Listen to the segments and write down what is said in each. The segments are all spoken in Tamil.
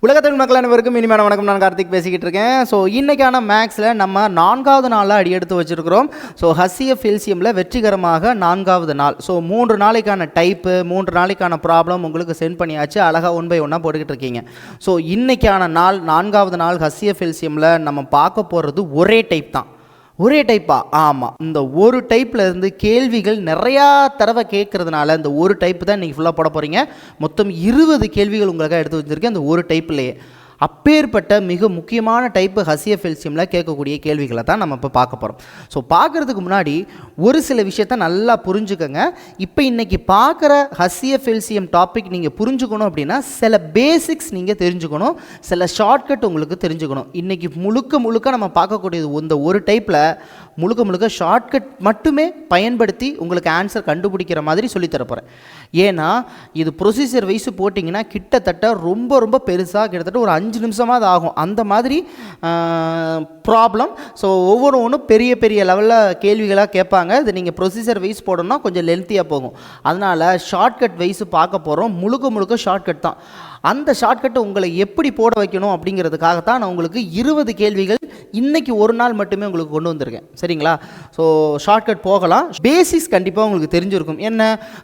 உலகத்தமிழ் மக்கள் அனைவருக்கும் இனிமையான வணக்கம். நான் கார்த்திக் பேசிக்கிட்டு இருக்கேன். ஸோ இன்றைக்கான மேக்ஸில் நம்ம 4வது நாளில் அடி எடுத்து வச்சுருக்கிறோம். ஸோ HCF எல்சிஎம்மில் வெற்றிகரமாக 4வது நாள். ஸோ 3 நாளைக்கான டைப்பு, 3 நாளைக்கான ப்ராப்ளம் உங்களுக்கு சென்ட் பண்ணியாச்சு. அழகாக 1 by 1 போட்டுக்கிட்டு இருக்கீங்க. ஸோ இன்றைக்கான நாள் 4வது நாள் HCF எல்சிஎம்மில் நம்ம பார்க்க போகிறது ஒரே டைப் தான். ஒரே டைப்பா? ஆமாம். இந்த ஒரு டைப்பில் இருந்து கேள்விகள் நிறையா தடவை கேட்குறதுனால இந்த ஒரு டைப்பு தான் இன்றைக்கி ஃபுல்லாக போட போகிறீங்க. மொத்தம் 20 கேள்விகள் உங்களுக்காக எடுத்து வச்சுருக்கேன் அந்த ஒரு டைப்லேயே. அப்பேற்பட்ட மிக முக்கியமான டைப்பு HCF எல்சிஎம்மில் கேட்கக்கூடிய கேள்விகளை தான் நம்ம இப்போ பார்க்க போகிறோம். ஸோ பார்க்குறதுக்கு முன்னாடி ஒரு சில விஷயத்த நல்லா புரிஞ்சுக்கோங்க. இப்போ இன்றைக்கி பார்க்குற HCF எல்சிஎம் டாபிக் நீங்கள் புரிஞ்சுக்கணும் அப்படின்னா சில பேசிக்ஸ் நீங்கள் தெரிஞ்சுக்கணும், சில ஷார்ட்கட் உங்களுக்கு தெரிஞ்சுக்கணும். இன்றைக்கி முழுக்க நம்ம பார்க்கக்கூடியது இந்த ஒரு டைப்பில் முழுக்க ஷார்ட்கட் மட்டுமே பயன்படுத்தி உங்களுக்கு ஆன்சர் கண்டுபிடிக்கிற மாதிரி சொல்லித்தரப்போகிறேன். ஏன்னா இது ப்ரொசீஜர் வைஸு போட்டிங்கன்னா கிட்டத்தட்ட ரொம்ப பெருசாக கிட்டத்தட்ட ஒரு 5 நிமிஷமாக அது ஆகும். அந்த மாதிரி ப்ராப்ளம். ஸோ ஒவ்வொன்றும் பெரிய லெவலில் கேள்விகளாக கேட்பாங்க. இது நீங்கள் ப்ரொசீஜர் வைஸ் போடணும்னா கொஞ்சம் லென்த்தியாக போகும். அதனால் ஷார்ட்கட் வைஸு பார்க்க போகிறோம். முழுக்க ஷார்ட்கட் தான். அந்த ஷார்ட்கட்டை உங்களை எப்படி போட வைக்கணும் அப்படிங்கிறதுக்காகத்தான் நான் உங்களுக்கு 20 கேள்விகள் இன்றைக்கி ஒரு நாள் மட்டுமே உங்களுக்கு கொண்டு வந்திருக்கேன். சரிங்களா? ஸோ ஷார்ட்கட் போகலாம். பேசிக்ஸ் கண்டிப்பாக உங்களுக்கு தெரிஞ்சிருக்கும். என்ன,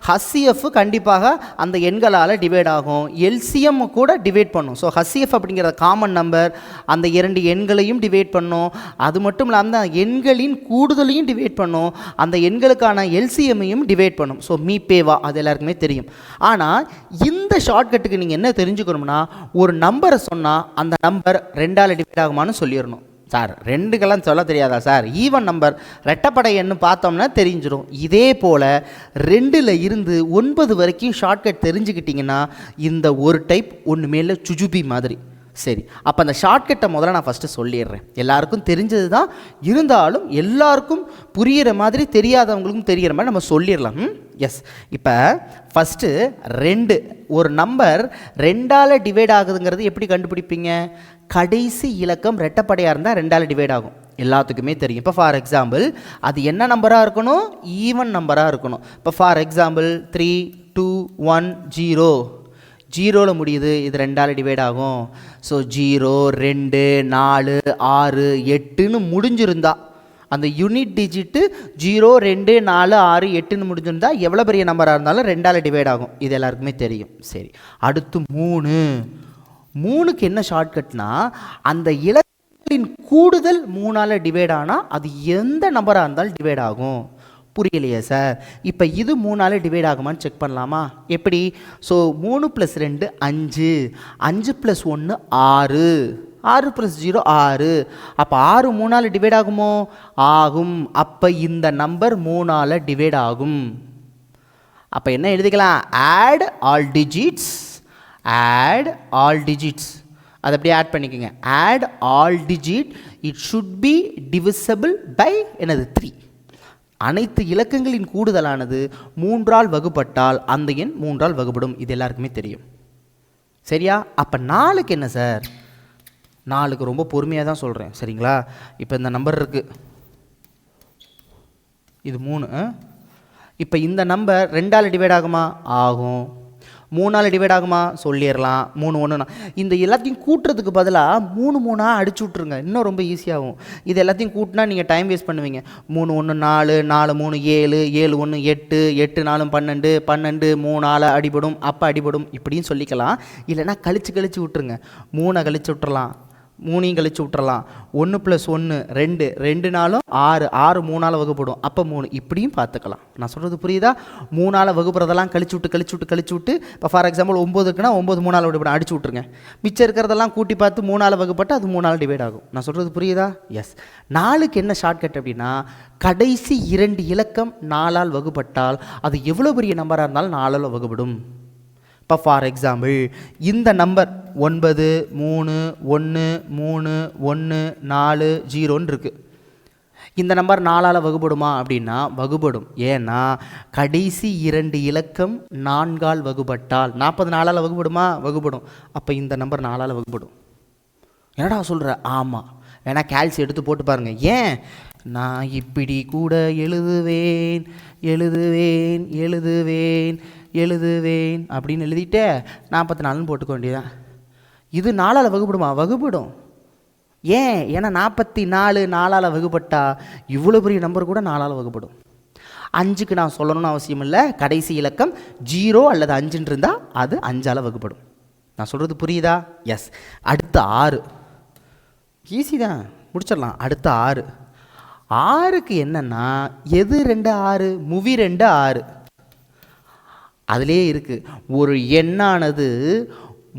HCF கண்டிப்பாக அந்த எண்களால் டிவைட் ஆகும், எல்சிஎம் கூட டிவைட் பண்ணும். ஸோ HCF அப்படிங்கிற காமன் நம்பர் அந்த 2 எண்களையும் டிவைட் பண்ணும். அது மட்டும் இல்லாமல் அந்த எண்களின் கூடுதலையும் டிவைட் பண்ணும், அந்த எண்களுக்கான எல்சிஎம்மையும் டிவைட் பண்ணும். ஸோ மீபேவா அது எல்லாருக்குமே தெரியும். ஆனால் இந்த ஷார்ட்கட்டுக்கு நீங்கள் என்ன தெரிஞ்சுக்கணும்னா, ஒரு நம்பரை சொன்னால் அந்த நம்பர் 2ஆல் டிவைட் ஆகுமான்னு சொல்லிடணும். சார் 2கெல்லாம் சொல்ல தெரியாதா சார்? ஈவன் நம்பர் ரெட்டப்படை எண்ணு பார்த்தோம்னா தெரிஞ்சிடும். இதே போல் 2ல் இருந்து 9 வரைக்கும் ஷார்ட்கட் தெரிஞ்சுக்கிட்டிங்கன்னா இந்த ஒரு டைப் ஒன்று மேலே சுஜுபி மாதிரி. சரி, அப்போ அந்த ஷார்ட்கட்டை முதல்ல நான் ஃபஸ்ட்டு சொல்லிடுறேன். எல்லாருக்கும் தெரிஞ்சது தான், இருந்தாலும் எல்லாருக்கும் புரிகிற மாதிரி தெரியாதவங்களுக்கும் தெரிகிற மாதிரி நம்ம சொல்லிடலாம். எஸ். இப்போ ஃபஸ்ட்டு 2 ஒரு நம்பர் 2ஆல் டிவைட் ஆகுதுங்கிறது எப்படி கண்டுபிடிப்பீங்க? கடைசி இலக்கம் ரெட்டப்படையாக இருந்தால் 2ஆல் டிவைட் ஆகும், எல்லாத்துக்குமே தெரியும். இப்போ ஃபார் எக்ஸாம்பிள் அது என்ன நம்பராக இருக்கணும்? ஈவன் நம்பராக இருக்கணும். இப்போ ஃபார் எக்ஸாம்பிள் 3 2 1 0 0ல் முடியுது, இது 2ஆல் டிவைட் ஆகும். ஸோ 0 2 4 6 8ன்னு முடிஞ்சிருந்தா அந்த யூனிட் டிஜிட்டு 0 2 4 6 8ன்னு முடிஞ்சிருந்தா எவ்வளோ பெரிய நம்பராக இருந்தாலும் 2ஆல் டிவைட் ஆகும், இது எல்லாருக்குமே தெரியும். சரி, அடுத்து 3க்கு என்ன ஷார்ட்கட்னா, அந்த இலக்கங்களின் கூடுதல் 3ஆல் டிவைட் ஆனால் அது எந்த நம்பராக இருந்தாலும் டிவைட் ஆகும். புரியலையே சார்? இப்போ இது 3ஆல் டிவைட் ஆகுமான்னு செக் பண்ணலாமா? எப்படி? ஸோ 3 + 2 5, 5 + 1 6, 6 + 0 6. அப்போ 6 3ஆல் டிவைட் ஆகுமோ? ஆகும். அப்போ இந்த நம்பர் 3ஆல் டிவைட் ஆகும். அப்போ என்ன எழுதிக்கலாம்? Add all digits. அதை அப்படியே ஆட் பண்ணிக்கோங்க. Add all digit, it should be divisible by என்னது 3. அனைத்து இலக்கங்களின் கூடுதலானது 3ஆல் வகுப்பட்டால் அந்த எண் 3ஆல் வகுப்படும், இது எல்லாருக்குமே தெரியும். சரியா? அப்போ 4க்கு என்ன சார்? 4க்கு ரொம்ப பொறுமையாக தான் சொல்கிறேன். சரிங்களா? இப்போ இந்த நம்பர் இருக்குது, இது 3. இப்போ இந்த நம்பர் 2ஆல் டிவைட் ஆகுமா? ஆகும். 3ஆல் டிவைட் ஆகுமா? சொல்லிடலாம். 3 1. இந்த எல்லாத்தையும் கூட்டுறதுக்கு பதிலாக 3 3ஆ அடிச்சு விட்ருங்க, இன்னும் ரொம்ப ஈஸியாகும். இது எல்லாத்தையும் கூட்டினா நீங்கள் டைம் வேஸ்ட் பண்ணுவீங்க. 3 1 4, 4 3 7, 7 1 8, 8 4 12, 12 3ஆல் அடிபடும், அப்போ அடிபடும் இப்படின்னு சொல்லிக்கலாம். இல்லைனா கழிச்சு விட்டுருங்க. 3 கழிச்சு விட்டுறலாம், 3 கழிச்சு விட்டுறலாம். 1 + 1 2, 2 4 6, 6 3ஆல் வகுப்படும், அப்போ 3 இப்படியும் பார்த்துக்கலாம். நான் சொல்கிறது புரியுதா? 3ஆல் வகுப்புறதெல்லாம் கழிச்சு விட்டு இப்போ ஃபார் எக்ஸாம்பிள் 9 இருக்குன்னா 9 3ஆல் விட அடிச்சு விட்ருங்க. மிச்சம் இருக்கிறதெல்லாம் கூட்டி பார்த்து 3ஆல் வகுப்பட்டு அது 3ஆல் டிவைட் ஆகும். நான் சொல்கிறது புரியுதா? எஸ். 4க்கு என்ன ஷார்ட்கட் அப்படின்னா, கடைசி 2 இலக்கம் 4ஆல் வகுப்பட்டால் அது எவ்வளோ பெரிய நம்பராக இருந்தாலும் 4ஆல் வகுப்படும். இப்போ ஃபார் எக்ஸாம்பிள் இந்த நம்பர் 9 3 1 3 1 4 0ன்னு இருக்குது. இந்த நம்பர் 4ஆல் வகுப்படுமா அப்படின்னா வகுப்படும். ஏன்னா கடைசி 2 இலக்கம் 4ஆல் வகுப்பட்டால் 40 4ஆல் வகுப்படுமா? வகுப்படும். அப்போ இந்த நம்பர் 4ஆல் வகுப்படும். என்னடா சொல்கிற? ஆமாம். வேணா கால்சி எடுத்து போட்டு பாருங்கள். ஏன்? நான் இப்படி கூட எழுதுவேன் அப்படின்னு எழுதிட்டு 44ன்னு போட்டுக்க வேண்டியதான். இது 4ஆல் வகுப்படுமா? வகுப்படும். ஏன்னா 44 4ஆல் வகுப்பட்டா இவ்வளோ பெரிய நம்பர் கூட 4ஆல் வகுப்படும். 5க்கு நான் சொல்லணும்னு அவசியம் இல்லை. கடைசி இலக்கம் 0 அல்லது 5 இருந்தால் அது 5ஆல் வகுப்படும். நான் சொல்கிறது புரியுதா? எஸ். அடுத்த 6 ஈஸி தான், முடிச்சிடலாம். அடுத்த 6க்கு என்னன்னா எது 2 6? மூவி 2 6 அதிலே இருக்குது. ஒரு எண்ணானது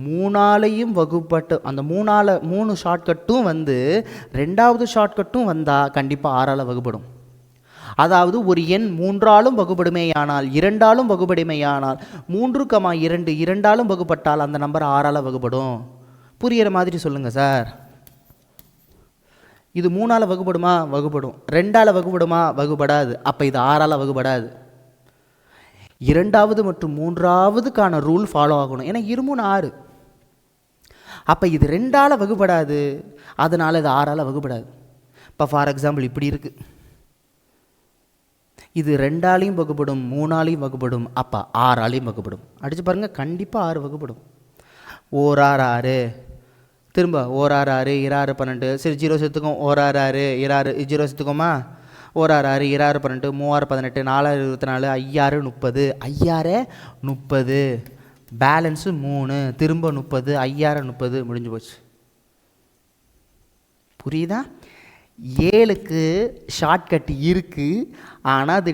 3ஆலையும் வகுப்பட்டு அந்த 3 ஷார்ட்கட்டும் வந்து 2வது ஷார்ட்கட்டும் வந்தால் கண்டிப்பாக 6ஆல் வகுப்படும். அதாவது ஒரு எண் 3ஆலும் வகுப்படுமேயானால் 2ஆலும் வகுப்படுமேயானால் 3,2 2ஆலும் வகுப்பட்டால் அந்த நம்பர் 6ஆல் வகுப்படும். புரிகிற மாதிரி சொல்லுங்கள் சார். இது 3ஆல் வகுப்படுமா? வகுப்படும். 2ஆல் வகுப்படுமா? வகுப்படாது. அப்போ இது 6ஆல் வகுப்படாது. 2வது மற்றும் 3வதுக்கான ரூல் ஃபாலோ ஆகணும். ஏன்னா 2 6. அப்போ இது 2ஆல் வகுப்படாது, அதனால் இது 6ஆல் வகுப்படாது. இப்போ ஃபார் எக்ஸாம்பிள் இப்படி இருக்குது. இது 2ஆலையும் வகுப்படும், 3ஆலையும் வகுப்படும், அப்போ 6ஆலையும் வகுப்படும். அடித்து பாருங்கள், கண்டிப்பாக 6 வகுப்படும். 1 6 6, திரும்ப 1 6 6 2 6 12. சரி, 0 சேர்த்துக்கும். 1 6 6 2 0 சேர்த்துக்கோமா? 1 6 6 2 6 12 3 6 18 4 24 5 6 30 5 30 பேலன்ஸு 3 திரும்ப 30 5 30 முடிஞ்சு போச்சு. புரியுதா? 7க்கு ஷார்ட்கட் இருக்குது, ஆனால் அது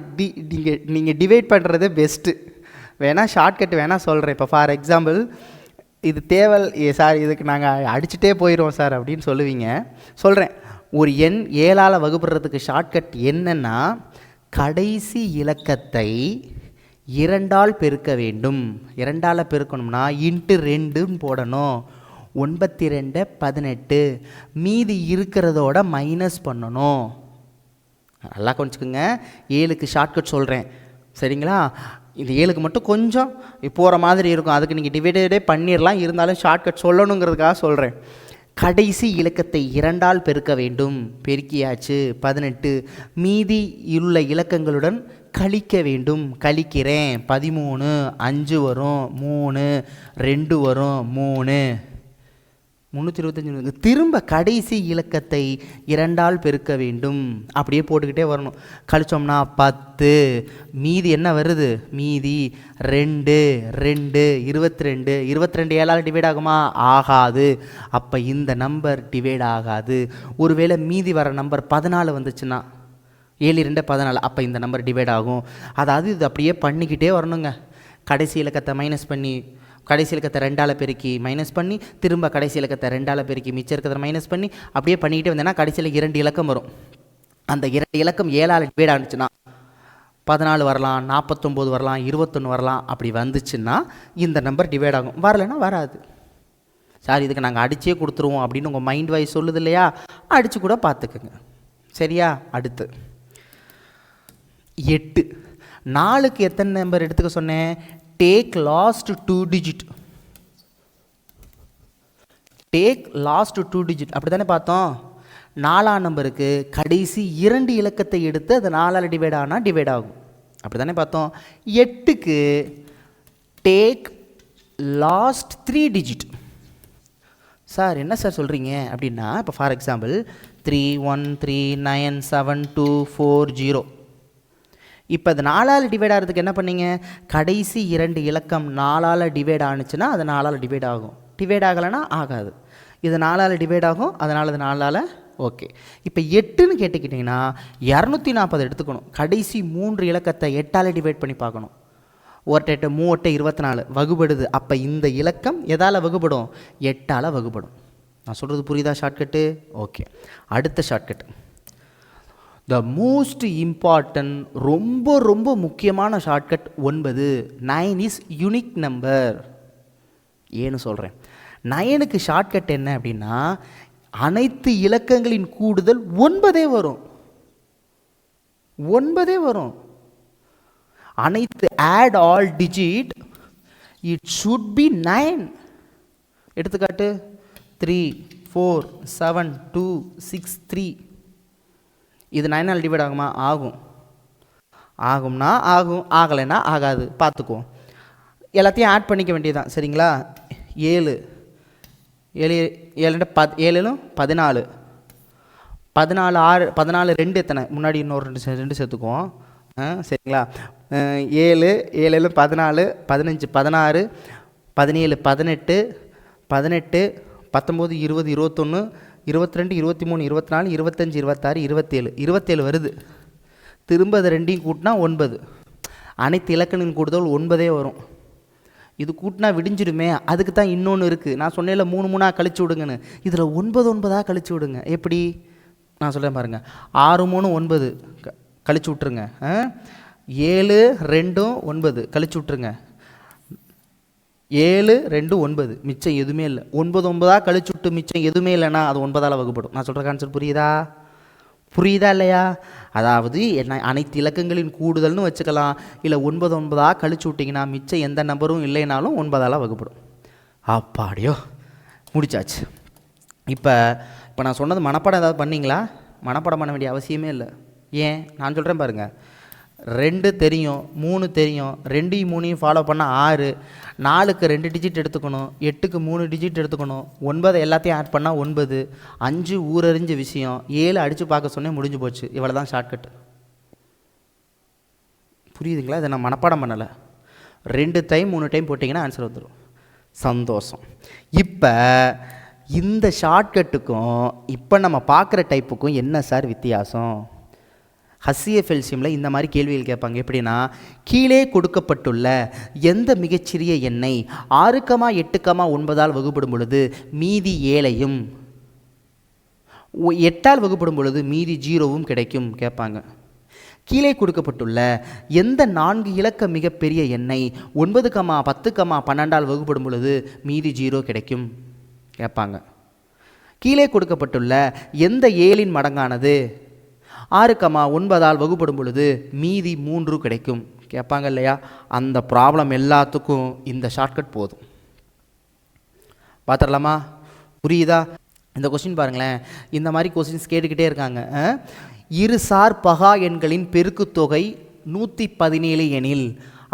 நீங்கள் டிவைட் பண்ணுறது பெஸ்ட்டு. வேணால் ஷார்ட்கட் வேணால் சொல்கிறேன். இப்போ ஃபார் எக்ஸாம்பிள் இது தேவல் சார், இதுக்கு நாங்கள் அடிச்சுட்டே போயிடுவோம் சார் அப்படின்னு சொல்லுவீங்க. சொல்கிறேன், ஒரு எண் 7ஆல் வகுப்படுறதுக்கு ஷார்ட்கட் என்னென்னா கடைசி இலக்கத்தை 2ஆல் பெருக்க வேண்டும். 2ஆல் பெருக்கணும்னா இன்ட்டு 2ன்னு போடணும். 92 18 மீதி இருக்கிறதோட மைனஸ் பண்ணணும். நல்லா கொஞ்சிக்கோங்க. 7க்கு ஷார்ட்கட் சொல்கிறேன், சரிங்களா? இது 7க்கு மட்டும் கொஞ்சம் போகிற மாதிரி இருக்கும், அதுக்கு நீங்கள் டிவைடே பண்ணிடலாம். இருந்தாலும் ஷார்ட்கட் சொல்லணுங்கிறதுக்காக சொல்கிறேன். கடைசி இலக்கத்தை 2ஆல் பெருக்க வேண்டும். பெருக்கியாச்சு 18. மீதி உள்ள இலக்கங்களுடன் கழிக்க வேண்டும். கழிக்கிறேன். 13 5 வரும், 3 2 வரும், 3 325. திரும்ப கடைசி இலக்கத்தை 2ஆல் பெருக்க வேண்டும். அப்படியே போட்டுக்கிட்டே வரணும். கழிச்சோம்னா 10. மீதி என்ன வருது? மீதி 2 2 22. 22 7ஆல் டிவைட் ஆகுமா? ஆகாது. அப்போ இந்த நம்பர் டிவைட் ஆகாது. ஒருவேளை மீதி வர நம்பர் 14 வந்துச்சுன்னா 7 2 14, அப்போ இந்த நம்பர் டிவைட் ஆகும். அதாவது இது அப்படியே பண்ணிக்கிட்டே வரணுங்க. கடைசி இலக்கத்தை மைனஸ் பண்ணி, கடைசி இலக்கத்தை 2ஆல் பெருக்கி மைனஸ் பண்ணி, திரும்ப கடைசி இலக்கத்தை 2ஆல் பெருக்கி மிச்சம் இருக்கிறத மைனஸ் பண்ணி, அப்படியே பண்ணிக்கிட்டே வந்தேன்னா கடைசியில் 2 இலக்கம் வரும். அந்த 2 இலக்கம் 7ஆல் டிவைட் ஆனிச்சுன்னா 14 வரலாம், 49 வரலாம், 21 வரலாம். அப்படி வந்துச்சுன்னா இந்த நம்பர் டிவைட் ஆகும். வரலைன்னா வராது. சார், இதுக்கு நாங்கள் அடிச்சே கொடுத்துருவோம் அப்படின்னு உங்கள் மைண்ட் வாய்ஸ் சொல்லுது இல்லையா? அடித்து கூட பார்த்துக்குங்க, சரியா? அடுத்து 8. 4க்கு எத்தனை நம்பர் எடுத்துக்க சொன்னேன்? Take last 2 digit. Take last 2 digit அப்படி தானே பார்த்தோம்? 4ஆம் நம்பருக்கு கடைசி 2 இலக்கத்தை எடுத்து அது 4ஆல் டிவைட் ஆனால் டிவைட் ஆகும். அப்படி தானே பார்த்தோம்? 8க்கு டேக் லாஸ்ட் 3 டிஜிட். சார் என்ன சார் சொல்கிறீங்க அப்படின்னா, இப்போ ஃபார் எக்ஸாம்பிள் 3 1 3 9 7 2 4 0. இப்போ அது 4ஆல் டிவைட் ஆகிறதுக்கு என்ன பண்ணீங்க? கடைசி 2 இலக்கம் 4ஆல் டிவைட் ஆணுச்சுன்னா அது 4ஆல் டிவைட் ஆகும். டிவைட் ஆகலைன்னா ஆகாது. இது 4ஆல் டிவைட் ஆகும், அதனால் அது 4ஆல் ஓகே. இப்போ 8ன்னு கேட்டுக்கிட்டிங்கன்னா 240 எடுத்துக்கணும். கடைசி 3 இலக்கத்தை 8ஆல் டிவைட் பண்ணி பார்க்கணும். 1 8 3 8 24 வகுப்படுது. அப்போ இந்த இலக்கம் எதால் வகுப்படும்? 8ஆல் வகுப்படும். நான் சொல்கிறது புரியுதா? Shortcut okay. அடுத்த ஷார்ட்கட், த மோஸ்ட் இம்பார்ட்டன்ட், ரொம்ப ரொம்ப முக்கியமான ஷார்ட்கட் 9. 9 is unique number. ஏன்னு சொல்கிறேன். 9க்கு ஷார்ட்கட் என்ன அப்படின்னா, அனைத்து இலக்கங்களின் கூடுதல் 9 வரும். 9 வரும். அனைத்து add all digit it should be 9. எடுத்துக்காட்டு 3 4 7 2 6 3. இது 9ஆல் டிவைட் ஆகுமா? ஆகும். ஆகும்னா ஆகும், ஆகலைன்னா ஆகாது. பார்த்துக்குவோம். எல்லாத்தையும் ஆட் பண்ணிக்க வேண்டியதுதான், சரிங்களா? 7 7 7 7 14, 14 6 14 2 எத்தனை, முன்னாடி இன்னொரு 2 சேர்த்துக்குவோம். சரிங்களா? 7 7 14, 15 16, 17 18, 18 19 20 21, 22 23 24 25 26 27 27 வருது. திரும்ப அது ரெண்டையும் கூட்டினா 9. அனைத்து இலக்கணின் கூடுதல் 9 வரும். இது கூட்டினா விடிஞ்சிடுமே, அதுக்கு தான் இன்னொன்று இருக்குது. நான் சொன்னேன்ல 3 3 கழிச்சு விடுங்கன்னு, இதில் 9 9 கழிச்சு விடுங்க. எப்படி நான் சொல்கிறேன் பாருங்கள். 6 3 9 கழிச்சு விட்ருங்க. 7 2 9 கழிச்சு விட்ருங்க. 7 2 9 மிச்சம் எதுவுமே இல்லை. 9 9 கழிச்சு விட்டு மிச்சம் எதுவுமே இல்லைன்னா அது 9ஆல் வகுப்படும். நான் சொல்கிற கான்செப்ட் புரியுதா இல்லையா? அதாவது என்ன, அனைத்து இலக்கங்களின் கூடுதல்னு வச்சுக்கலாம். இல்லை 9 9 கழிச்சு விட்டிங்கன்னா மிச்சம் எந்த நம்பரும் இல்லைனாலும் 9ஆல் வகுப்படும். அப்பாடியோ முடிச்சாச்சு. இப்போ நான் சொன்னது மனப்பாடம் ஏதாவது பண்ணிங்களா? மனப்பாடம் பண்ண வேண்டிய அவசியமே இல்லை. ஏன் நான் சொல்கிறேன் பாருங்கள். 2 தெரியும், 3 தெரியும், 2 3 ஃபாலோ பண்ணால் 6, 4க்கு 2 டிஜிட் எடுத்துக்கணும், 8க்கு 3 டிஜிட் எடுத்துக்கணும், 9 எல்லாத்தையும் ஆட் பண்ணால் 9, 5 ஊரறிஞ்ச விஷயம், 7 அடித்து பார்க்க சொன்னே முடிஞ்சு போச்சு. இவ்வளோ தான் ஷார்ட்கட். புரியுதுங்களா? இதை நான் மனப்பாடம் பண்ணலை. 2 டைம் 3 டைம் போட்டிங்கன்னா ஆன்சர் வந்துடும். சந்தோஷம். இப்போ இந்த ஷார்ட்கட்டுக்கும் இப்போ நம்ம பார்க்குற டைப்புக்கும் என்ன சார் வித்தியாசம்? HCF எல்சியமில் இந்த மாதிரி கேள்விகள் கேட்பாங்க. எப்படின்னா, கீழே கொடுக்கப்பட்டுள்ள எந்த மிகச்சிறிய எண்ணை 6, 8, 9ஆல் வகுப்படும் பொழுது மீதி 7ஐயும் 8ஆல் வகுப்படும் பொழுது மீதி 0வும் கிடைக்கும் கேட்பாங்க. கீழே கொடுக்கப்பட்டுள்ள எந்த 4 இலக்க மிகப்பெரிய எண்ணை 9, 10, 12ஆல் வகுப்படும் பொழுது மீதி 0 கிடைக்கும் கேட்பாங்க. கீழே கொடுக்கப்பட்டுள்ள எந்த 7இன் மடங்கானது 6, 9ஆல் வகுப்படும் பொழுது மீதி 3 கிடைக்கும் கேட்பாங்க இல்லையா? அந்த ப்ராப்ளம் எல்லாத்துக்கும் இந்த ஷார்ட்கட் போதும். பார்த்துடலாமா? புரியுதா? இந்த கொஸ்டின் பாருங்களேன். இந்த மாதிரி கொஸ்டின்ஸ் கேட்டுக்கிட்டே இருக்காங்க. இரு சார் பகா எண்களின் பெருக்குத்தொகை 117 எனில்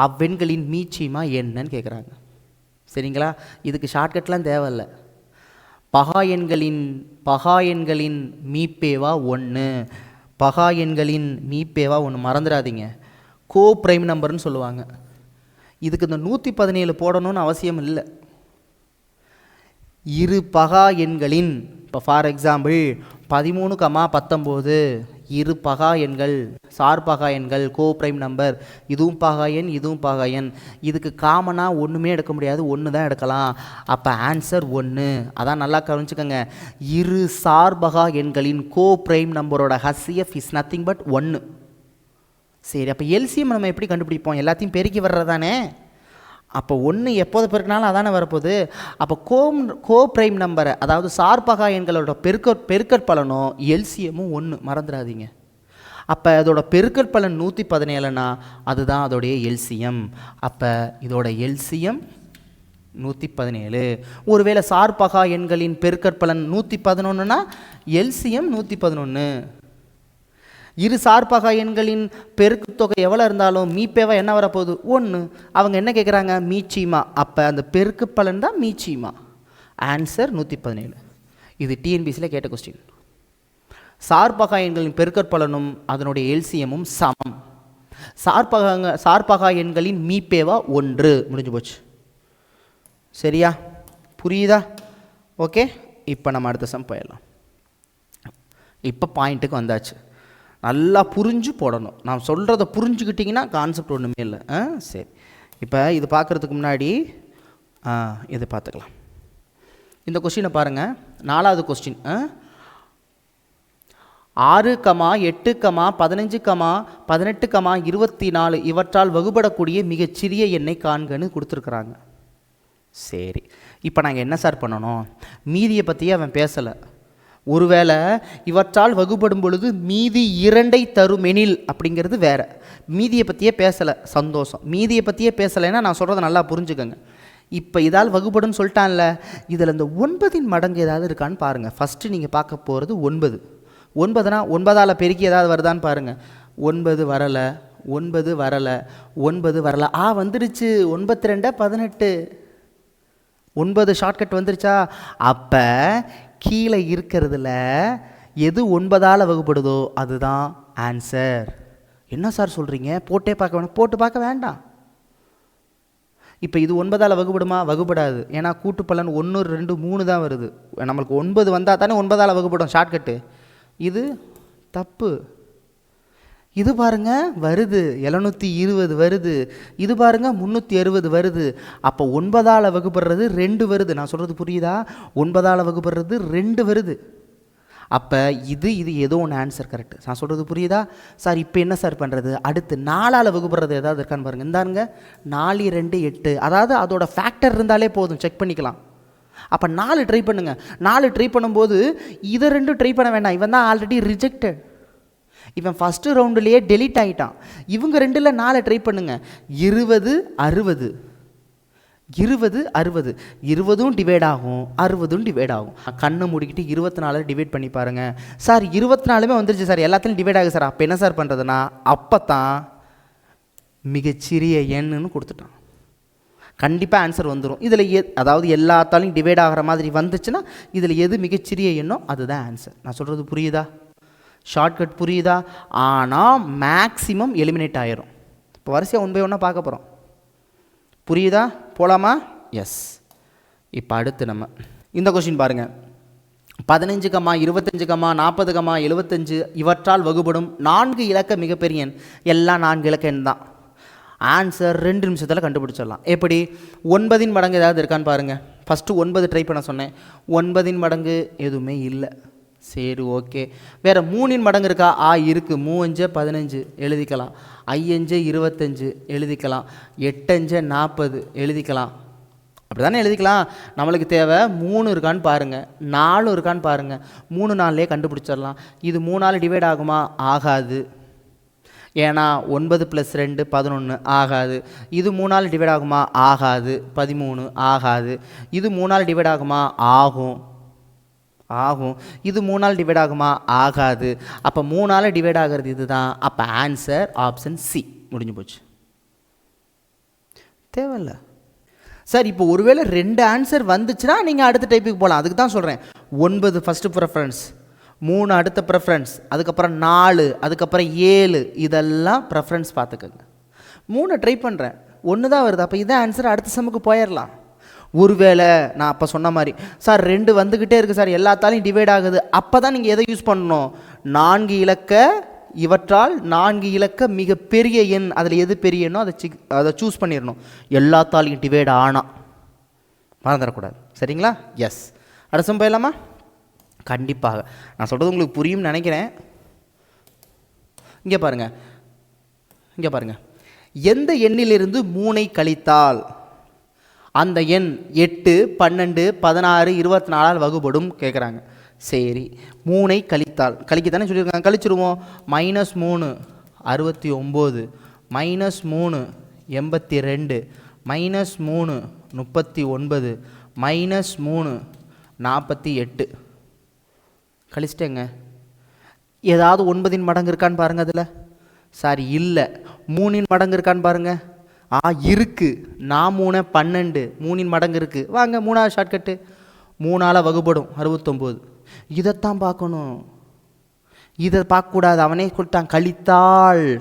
அவ்வெண்களின் மீச்சிமா என்னன்னு கேட்குறாங்க. சரிங்களா? இதுக்கு ஷார்ட்கட்லாம் தேவையில்லை. பகா எண்களின் மீப்பேவா 1, பகா எண்களின் மீப்பேவா 1 மறந்துடாதீங்க. கோ பிரைம் நம்பர்னு சொல்லுவாங்க. இதுக்கு இந்த 117 போடணும்னு அவசியம் இல்லை. இரு பகா எண்களின், இப்போ ஃபார் எக்ஸாம்பிள் 13, 19 இரு பகா எண்கள், சார் பகா எண்கள், கோ பிரைம் நம்பர், இதுவும் பகா எண் இதுவும் பகா எண். இதுக்கு காமனாக ஒன்றுமே எடுக்க முடியாது, 1 தான் எடுக்கலாம். அப்போ ஆன்சர் 1. அதான் நல்லா கவனிச்சுக்கோங்க. இரு சார் பகா எண்களின் கோ பிரைம் நம்பரோட HCF இஸ் நத்திங் பட் 1. சரி, அப்போ எல்சிஎம் நம்ம எப்படி கண்டுபிடிப்போம்? எல்லாத்தையும் பெருக்கி வர்றதானே. அப்போ 1 எப்போது பெருக்கினாலும் அதானே வரப்போகுது. அப்போ கோ பிரைம் நம்பரை, அதாவது சார்பகா எண்களோட பெருக்கற்பலனோ எல்சிஎம்மும் 1 மறந்துடாதீங்க. அப்போ அதோட பெருக்கற்பலன் 117னா அதுதான் அதோடைய எல்சிஎம். அப்போ இதோட எல்சிஎம் 117. ஒருவேளை சார்பகா எண்களின் பெருக்கற்பலன் 111னா எல்சிஎம் 111. இரு சார்பகா எண்களின் பெருக்குத்தொகை எவ்வளோ இருந்தாலும் மீப்பேவா என்ன வரப்போகுது? 1. அவங்க என்ன கேட்குறாங்க? மீச்சிமா. அப்போ அந்த பெருக்கு பலன் தான் மீச்சிமா. ஆன்சர் 117. இது டிஎன்பிசியில் கேட்ட கொஸ்டின். சார்பகா எண்களின் பெருக்கற்பலனும் அதனுடைய எல்சிஎம்மும் சமம். சார்பகா எண்களின் மீப்பேவா 1. முடிஞ்சு போச்சு. சரியா? புரியுதா? ஓகே, இப்போ நம்ம அடுத்த சம் போயிடலாம். இப்போ பாயிண்ட்டுக்கு வந்தாச்சு. நல்லா புரிஞ்சு போடணும். நான் சொல்கிறத புரிஞ்சுக்கிட்டிங்கன்னா கான்செப்ட் ஒன்றுமே இல்லை. சரி, இப்போ இது பார்க்குறதுக்கு முன்னாடி இது பார்த்துக்கலாம். இந்த கொஸ்டினை பாருங்கள். 4வது கொஸ்டின். 6, 8, 15, 18, 24 இவற்றால் வகுப்படக்கூடிய மிகச்சிறிய எண்ணை காண்கன்னு கொடுத்துருக்குறாங்க. சரி, இப்போ நாங்கள் என்ன சார் பண்ணணும்? மீதியை பற்றியே அவன் பேசலை. ஒருவேளை இவற்றால் வகுப்படும் பொழுது மீதி 2ஐ தரும் எனில் அப்படிங்கிறது வேறு. மீதியை பற்றியே பேசலை. சந்தோஷம். மீதியை பற்றியே பேசலைன்னா நான் சொல்கிறத நல்லா புரிஞ்சுக்கோங்க. இப்போ இதால் வகுப்படுன்னு சொல்லிட்டான்ல, இதில் இந்த 9இன் மடங்கு ஏதாவது இருக்கான்னு பாருங்கள். ஃபஸ்ட்டு நீங்கள் பார்க்க போகிறது 9. 9னா 9ஆல் பெருக்கி ஏதாவது வருதான்னு பாருங்கள். 9 வரலை, 9 வரலை, 9 வரலை. வந்துடுச்சு. 9 2 18. 9 ஷார்ட்கட் வந்துருச்சா? அப்போ கீழே இருக்கிறதுல எது 9ஆல் வகுப்படுதோ அதுதான் ஆன்சர். என்ன சார் சொல்கிறீங்க? போட்டே பார்க்க வேணும். போட்டு பார்க்க வேண்டாம். இப்போ இது 9ஆல் வகுப்படுமா? வகுப்படாது. ஏன்னா கூட்டு பலன் 1 2 3 தான் வருது. நம்மளுக்கு 9 வந்தால் தானே 9ஆல் வகுப்படும் ஷார்ட்கட்டு. இது தப்பு. இது பாருங்க வருது 720 வருது. இது பாருங்க 360 வருது. அப்போ 9ஆல் வகுப்படுறது 2 வருது. நான் சொல்கிறது புரியுதா? 9ஆல் வகுப்படுறது 2 வருது. அப்போ இது ஏதோ ஒன்று ஆன்சர் கரெக்ட். நான் சொல்கிறது புரியுதா? சார் இப்போ என்ன சார் பண்ணுறது? அடுத்து 4ஆல் வகுப்படுறது ஏதாவது இருக்கான்னு பாருங்கள். இந்தாருங்க 4 2 8. அதாவது அதோட ஃபேக்டர் இருந்தாலே போதும், செக் பண்ணிக்கலாம். அப்போ 4 ட்ரை பண்ணுங்க. 4 ட்ரை பண்ணும்போது இதை 2 ட்ரை பண்ண வேண்டாம். இவன் தான் ஆல்ரெடி ரிஜெக்டட். இவன் ஃபஸ்ட்டு ரவுண்டுலேயே டெலீட் ஆகிட்டான். இவங்க 2ல் 4 ட்ரை பண்ணுங்க. 20 60 20 60 20ம் டிவைட் ஆகும், 60ம் டிவைட் ஆகும். கண்ணை மூடிக்கிட்டு 24 டிவைட் பண்ணி பாருங்கள். சார் 24மே வந்துருச்சு சார், எல்லாத்துலையும் டிவைட் ஆகுது சார். அப்போ என்ன சார் பண்ணுறதுன்னா, அப்போ தான் மிகச்சிறிய எண்ணுன்னு கொடுத்துட்டான். கண்டிப்பாக ஆன்சர் வந்துடும். இதில் அதாவது எல்லாத்தாலையும் டிவைட் ஆகிற மாதிரி வந்துச்சுன்னா இதில் எது மிகச்சிறிய எண்ணோ அதுதான் ஆன்சர். நான் சொல்கிறது புரியுதா? ஷார்ட்கட் புரியுதா? ஆனால் மேக்ஸிமம் எலிமினேட் ஆயிரும். இப்போ வரிசையாக 1 பை 1 பார்க்க போகிறோம். புரியுதா? போகலாமா? எஸ். இப்போ அடுத்து நம்ம இந்த கொஸ்டின் பாருங்கள். 15, 25, 40, 75 இவற்றால் வகுப்படும் 4 இலக்க மிகப்பெரிய எண். எல்லாம் 4 இலக்க எண் தான். ஆன்சர் 2 நிமிஷத்தில் கண்டுபிடிச்சிடலாம். எப்படி? 9 மடங்கு ஏதாவது இருக்கான்னு பாருங்கள். ஃபஸ்ட்டு 9 ட்ரை பண்ண சொன்னேன். 9 மடங்கு எதுவுமே இல்லை. சரி, ஓகே. வேறு 3 மடங்கு இருக்கா? இருக்குது. 3 5 15 எழுதிக்கலாம். 5 25 எழுதிக்கலாம். 8 40 எழுதிக்கலாம். அப்படி தானே எழுதிக்கலாம். நம்மளுக்கு தேவை 3 இருக்கான்னு பாருங்கள், 4 இருக்கான்னு பாருங்கள். 3 4லே கண்டுபிடிச்சிடலாம். இது 3ஆல் டிவைட் ஆகுமா? ஆகாது. ஏன்னா 9 + 2 11 ஆகாது. இது 3ஆல் டிவைட் ஆகுமா? ஆகாது. 13 ஆகாது. இது 3ஆல் டிவைட் ஆகுமா? ஆகும். இது 3ஆல் டிவைட் ஆகுமா? ஆகாது. அப்போ 3ஆல் டிவைட் ஆகிறது இதுதான். அப்போ ஆன்சர் ஆப்ஷன் சி. முடிஞ்சு போச்சு. தேவையில்லை சார். இப்போ ஒருவேளை 2 ஆன்சர் வந்துச்சுன்னா நீங்கள் அடுத்த டைப்புக்கு போகலாம். அதுக்கு தான் சொல்கிறேன். 9 ஃபஸ்ட்டு ப்ரெஃபரன்ஸ், 3 அடுத்த ப்ரெஃபரன்ஸ், அதுக்கப்புறம் 4, அதுக்கப்புறம் 7, இதெல்லாம் ப்ரெஃபரன்ஸ் பார்த்துக்கோங்க. 3 ட்ரை பண்ணுறேன், 1 தான் வருது. அப்போ இதான் ஆன்சர். அடுத்த செம்முக்கு போயிடலாம். ஒருவேளை நான் அப்போ சொன்ன மாதிரி சார் 2 வந்துக்கிட்டே இருக்குது சார், எல்லாத்தாலையும் டிவைட் ஆகுது. அப்போ தான் நீங்கள் எதை யூஸ் பண்ணணும்? 4 இலக்க இவற்றால் 4 இலக்க மிகப்பெரிய எண். அதில் எது பெரிய எண்ணோ அதை சூஸ் பண்ணிடணும். எல்லாத்தாலையும் டிவைட் ஆனால் மறந்துடக்கூடாது. சரிங்களா? எஸ். அடுத்த போயிடலாமா? கண்டிப்பாக. நான் சொல்கிறது உங்களுக்கு புரியும்னு நினைக்கிறேன். இங்கே பாருங்கள். எந்த எண்ணிலிருந்து 3ஐ கழித்தால் அந்த எண் 8 12 16 24ஆல் வகுப்படும் கேட்குறாங்க. சரி, 3ஐ கழிக்கத்தானே சொல்லியிருக்காங்க. கழிச்சிருவோம். -3 69, -3 82, -3 39, -3 48. கழிச்சிட்டேங்க. ஏதாவது 9 மடங்கு இருக்கான்னு பாருங்கள். அதில் சாரி இல்லை. 3 மடங்கு இருக்கான்னு பாருங்கள். இருக்குது. 3 12, 3 மடங்கு இருக்குது. வாங்க 3ஆவது ஷார்ட்கட்டு. 3ஆல் வகுப்படும் 69. இதைத்தான் பார்க்கணும். இதை பார்க்கக்கூடாது. அவனே கொடுத்தான்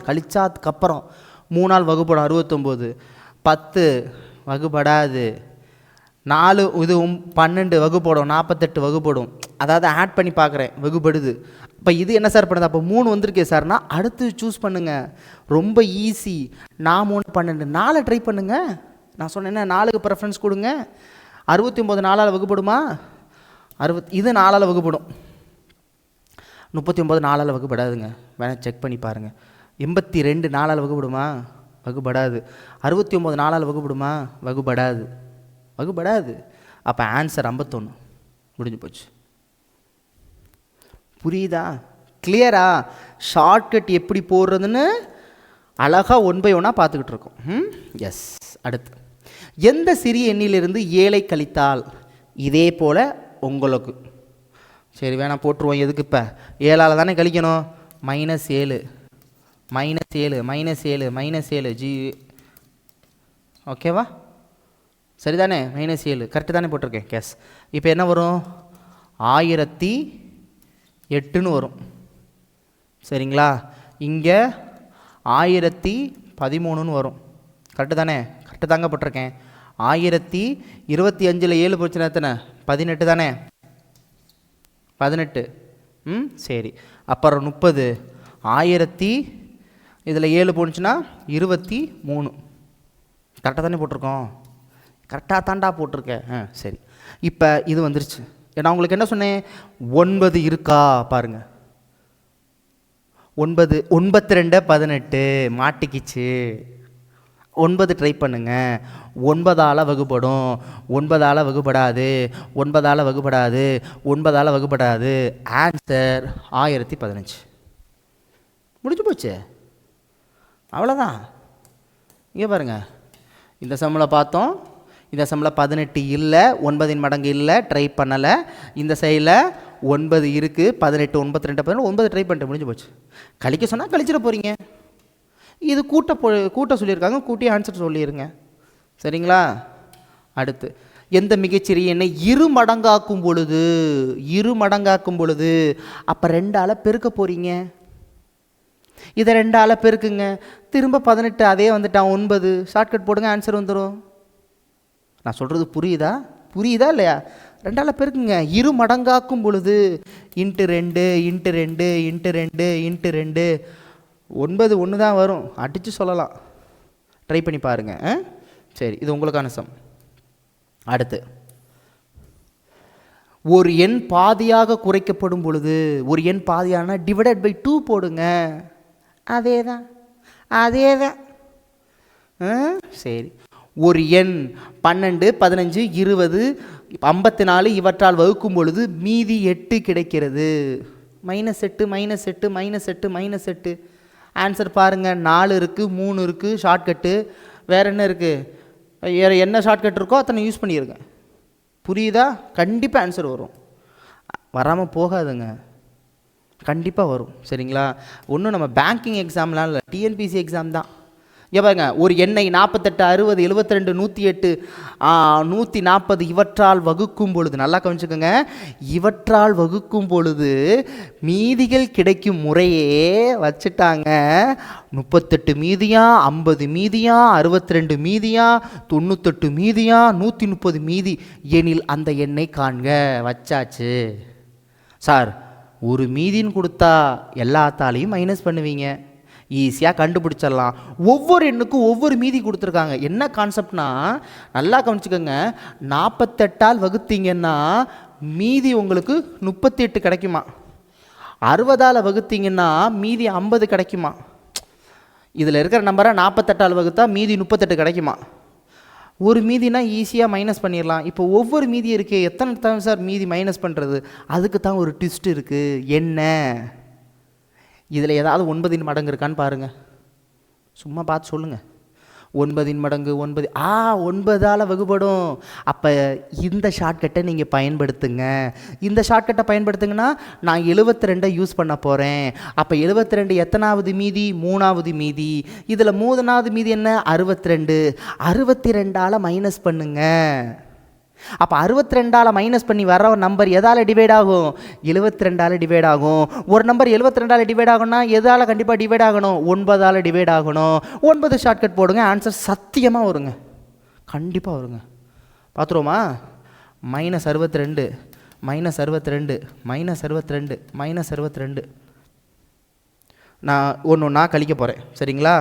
கழிச்சாதுக்கப்புறம் 3ஆல் வகுப்படும் 69. 10 வகுப்படாது. 4 இது 12 வகுப்படும் 48 வகுப்படும். அதாவது ஆட் பண்ணி பார்க்குறேன், வகுப்படுது. இப்போ இது என்ன சார் பண்ணுது? அப்போ 3 வந்திருக்கே சார்னா அடுத்து சூஸ் பண்ணுங்கள். ரொம்ப ஈஸி. 3 12 4 ட்ரை பண்ணுங்கள். நான் சொன்னேன்னா 4க்கு ப்ரெஃபரன்ஸ் கொடுங்க. 69 4ஆல் வகுப்படுமா? இது 4ஆல் வகுப்படும். 39 4ஆல் வகுப்படாதுங்க. வேணால் செக் பண்ணி பாருங்கள். 82 4ஆல் வகுப்படுமா? வகுப்படாது. 69 4ஆல் வகுப்படுமா? வகுப்படாது. அப்போ ஆன்சர் 51. முடிஞ்சு போச்சு. புரியுதா? கிளியரா? ஷார்ட்கட் எப்படி போடுறதுன்னு அழகாக 1 பை 1 பார்த்துக்கிட்டு இருக்கோம். எஸ். அடுத்து எந்த சிறிய எண்ணிலிருந்து 7ஐ கழித்தால்? இதே போல் உங்களுக்கு சரி வேணாம் போட்டுருவோம். எதுக்கு? இப்போ 7ஆல் தானே கழிக்கணும். -7 -7 -7 -7 ஜி. ஓகேவா? சரிதானே? -7 கரெக்டு தானே போட்டிருக்கேன் கேஸ். இப்போ என்ன வரும்? 1008ன்னு வரும். சரிங்களா? இங்கே 1013ன்னு வரும். கரெக்டு தானே? கரெக்டு தாங்க போட்டிருக்கேன். 1025ல் 7 போச்சுன்னா எத்தனை? 18 தானே? 18. சரி. அப்புறம் 30. 1000 இதில் 7 போணுச்சுன்னா 23. கரெக்டாக தானே போட்டிருக்கோம்? கரெக்டாக தாண்டா போட்டிருக்கேன். சரி. இப்போ இது வந்துருச்சு. நான் உங்களுக்கு என்ன சொன்னேன்? 9 இருக்கா பாருங்கள். 9 92 18 மாட்டிக்கிச்சு. 9 ட்ரை பண்ணுங்க. 9ஆல் வகுப்படும். 9ஆல் வகுப்படாது. 9ஆல் வகுப்படாது. 9ஆல் வகுப்படாது. ஆன்சர் 1015. முடிஞ்சு போச்சு. அவ்வளோதான். இங்கே பாருங்கள். இந்த சம்மில் பார்த்தோம். இந்த சம்மில் 18 இல்லை, 9 மடங்கு இல்லை, ட்ரை பண்ணலை. இந்த சைடில் 9 இருக்குது, 18 92 18 9 ட்ரை பண்ணிட்டு முடிஞ்சு போச்சு. கழிக்க சொன்னால் கழிச்சிட போகிறீங்க. இது கூட்ட சொல்லியிருக்காங்க, கூட்டி ஆன்சர் சொல்லிடுங்க. சரிங்களா? அடுத்து எந்த மிகச்சிறிய எண்ணை இரு மடங்காக்கும் பொழுது அப்போ 2ஆல் பெருக்க போகிறீங்க. இதை 2ஆல் பெருக்குங்க. திரும்ப 18 அதே வந்துட்டான் 9. ஷார்ட்கட் போடுங்க, ஆன்சர் வந்துடும். நான் சொல்கிறது புரியுதா இல்லையா? 2ஆல் பெருக்குங்க. இரு மடங்காக்கும் பொழுது × 2 × 2 × 2 × 2 9 1 தான் வரும். அடித்து சொல்லலாம். ட்ரை பண்ணி பாருங்கள். சரி, இது உங்களுக்கான சம். அடுத்து ஒரு எண் பாதியாக குறைக்கப்படும் பொழுது, ஒரு எண் பாதியான ÷ 2 போடுங்க. அதே தான். சரி. ஒரு எண் 12 15 20 54 இவற்றால் வகுக்கும் பொழுது மீதி 8 கிடைக்கிறது. -8 -8 -8 -8. ஆன்சர் பாருங்கள். 4 இருக்குது, 3 இருக்குது, ஷார்ட்கட்டு. வேறு என்ன இருக்குது? வேறு என்ன ஷார்ட்கட் இருக்கோ அத்தனை யூஸ் பண்ணிடுங்க. புரியுதா? கண்டிப்பாக ஆன்சர் வரும். வராமல் போகாதுங்க, கண்டிப்பாக வரும். சரிங்களா? ஒன்றும் நம்ம பேங்கிங் எக்ஸாம்லாம் இல்லை, டிஎன்பிசி எக்ஸாம் தான். பாருங்க, ஒரு எண்ணை 48 60 72 108 140 இவற்றால் வகுக்கும் பொழுது, நல்லா கவனிச்சுக்கோங்க, இவற்றால் வகுக்கும் பொழுது மீதிகள் கிடைக்கும் முறையே வச்சுட்டாங்க. 38 மீதியா, 50 மீதியா, 62 மீதியா, 98 மீதியா, 130 மீதி எனில் அந்த எண்ணை காண்க. வச்சாச்சு. சார், ஒரு மீதின்னு கொடுத்தா எல்லாத்தாலையும் மைனஸ் பண்ணுவீங்க, ஈஸியாக கண்டுபிடிச்சிடலாம். ஒவ்வொரு எண்ணுக்கும் ஒவ்வொரு மீதி கொடுத்துருக்காங்க. என்ன கான்செப்ட்னா, நல்லா கவனிச்சுக்கோங்க, 48ஆல் வகுத்தீங்கன்னா மீதி உங்களுக்கு 38 கிடைக்குமா, 60ஆல் வகுத்தீங்கன்னா மீதி 50 கிடைக்குமா, இதில் இருக்கிற நம்பரை 48ஆல் வகுத்தா மீதி 38 கிடைக்குமா. ஒரு மீதினா ஈஸியாக மைனஸ் பண்ணிடலாம். இப்போ ஒவ்வொரு மீதி இருக்குது, எத்தனை தான் சார் மீதி மைனஸ் பண்ணுறது? அதுக்கு தான் ஒரு ட்விஸ்ட் இருக்குது. என்ன? இதில் ஏதாவது 9 மடங்கு இருக்கான்னு பாருங்கள். சும்மா பார்த்து சொல்லுங்கள். 9 மடங்கு 9 9ஆல் வகுப்படும். அப்போ இந்த ஷார்ட்கட்டை நீங்கள் பயன்படுத்துங்க. இந்த ஷார்ட்கட்டை பயன்படுத்துங்கன்னா நான் 72 யூஸ் பண்ண போகிறேன். அப்போ 72 எத்தனாவது மீதி? 3ஆவது மீதி. இதில் 3ஆவது மீதி என்ன? 62. 62ஆல் மைனஸ் பண்ணுங்க. அப்போ 62ஆல் மைனஸ் பண்ணி வர நம்பர் எதால் டிவைட் ஆகும்? 72ஆல் டிவைட் ஆகும். ஒரு நம்பர் 72ஆல் டிவைட் ஆகும்னா எதால் கண்டிப்பாக டிவைட் ஆகணும்? 9ஆல் டிவைட் ஆகணும். 9 ஷார்ட்கட் போடுங்க, ஆன்சர் சத்தியமாக வருங்க, கண்டிப்பாக வருங்க. பார்த்துருவோமா? -62 -62 -62 -62. நான் ஒன்று கழிக்க போகிறேன். சரிங்களா?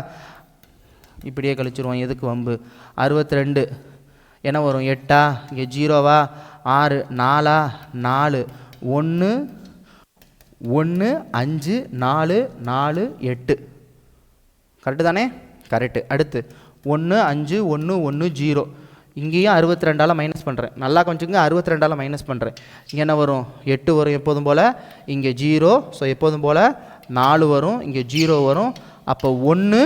இப்படியே கழிச்சிருவோம், எதுக்கு வம்பு. 62 என்ன வரும்? 8ஆ? இங்கே 0வா? 6 4ஆ? 4 1 1 5 4 4 8. கரெக்டு தானே? கரெக்டு. அடுத்து 1 5 1 1 0. இங்கேயும் 62ஆல் மைனஸ் பண்ணுறேன். நல்லா கொஞ்சம் 62ஆல் மைனஸ் பண்ணுறேன். இங்கே என்ன வரும்? 8 வரும் எப்போதும் போல். இங்கே 0. ஸோ எப்போதும் போல் 4 வரும், இங்கே 0 வரும். அப்போ 1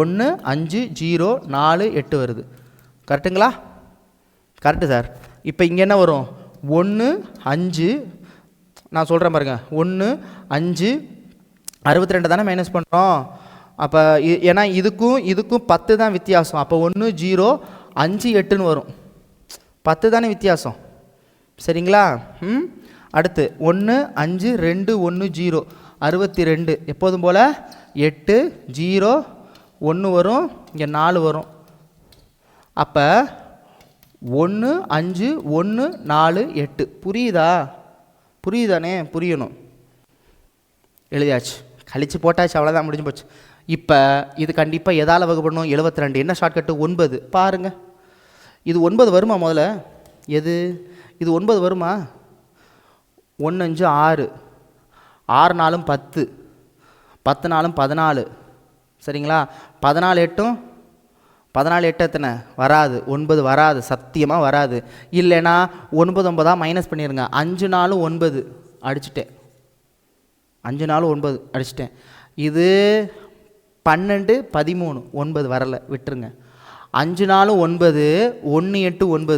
1 5 0 4 8 வருது. கரெக்டுங்களா? Correct sir. இப்போ இங்கே என்ன வரும்? 1 5, நான் சொல்கிறேன் பாருங்கள், 1 5 62 தானே மைனஸ் பண்ணுறோம். அப்போ ஏன்னா இதுக்கும் 10 தான் வித்தியாசம். அப்போ 1 0 5 8ன்னு வரும். 10 தானே வித்தியாசம், சரிங்களா? அடுத்து 1 5 2 1 0 62. எப்போதும் போல் 8 0 1 வரும், இங்கே 4 வரும். அப்போ 1 5 1 4 8. புரியுதானே? புரியணும். எழுதியாச்சு, கழிச்சு போட்டாச்சு, அவ்வளோதான், முடிஞ்சு போச்சு. இப்போ இது கண்டிப்பாக எதால் வகுப்படணும்? 72. என்ன ஷார்ட்கட்டு? 9. பாருங்கள், இது 9 வருமா? முதல்ல எது இது 9 வருமா? 1 5 6 6 4 10 10 4 14, சரிங்களா? 14 8 எத்தனை? வராது. 9 வராது, சத்தியமாக வராது. இல்லைன்னா 9 9 மைனஸ் பண்ணிடுங்க. 5 4 9 அடிச்சுட்டேன். 5 4 9 அடிச்சிட்டேன். இது 12 13 9 வரலை, விட்டுருங்க. 5 4 9 1 8 9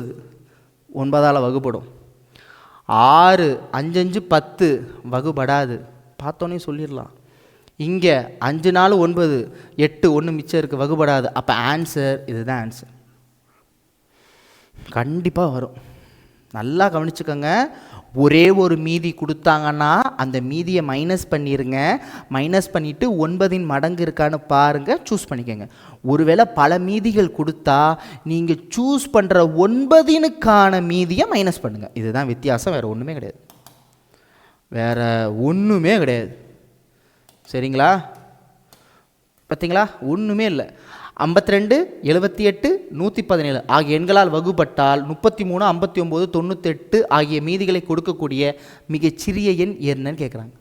9ஆல் வகுப்படும். 6 5 5 10 வகுப்படாது. பார்த்தோன்னே சொல்லிடலாம். இங்கே 5 4 9 8 1 மிச்சம் இருக்குது, வகுப்படாது. அப்போ ஆன்சர் இதுதான். ஆன்சர் கண்டிப்பாக வரும். நல்லா கவனிச்சுக்கோங்க. ஒரே ஒரு மீதி கொடுத்தாங்கன்னா அந்த மீதியை மைனஸ் பண்ணிடுங்க. மைனஸ் பண்ணிவிட்டு 9 மடங்கு இருக்கான்னு பாருங்கள், சூஸ் பண்ணிக்கோங்க. ஒருவேளை பல மீதிகள் கொடுத்தா நீங்கள் சூஸ் பண்ணுற 9க்கான மீதியை மைனஸ் பண்ணுங்கள். இதுதான் வித்தியாசம், வேறு ஒன்றுமே கிடையாது. வேறு ஒன்றுமே கிடையாது, சரிங்களா? பார்த்தீங்களா? ஒன்றுமே இல்லை. 52 78 117 ஆகிய எண்களால் வகுப்பட்டால் 33 59 98 ஆகிய மீதிகளை கொடுக்கக்கூடிய மிகச்சிறிய எண் என்னன்னு கேட்குறாங்க.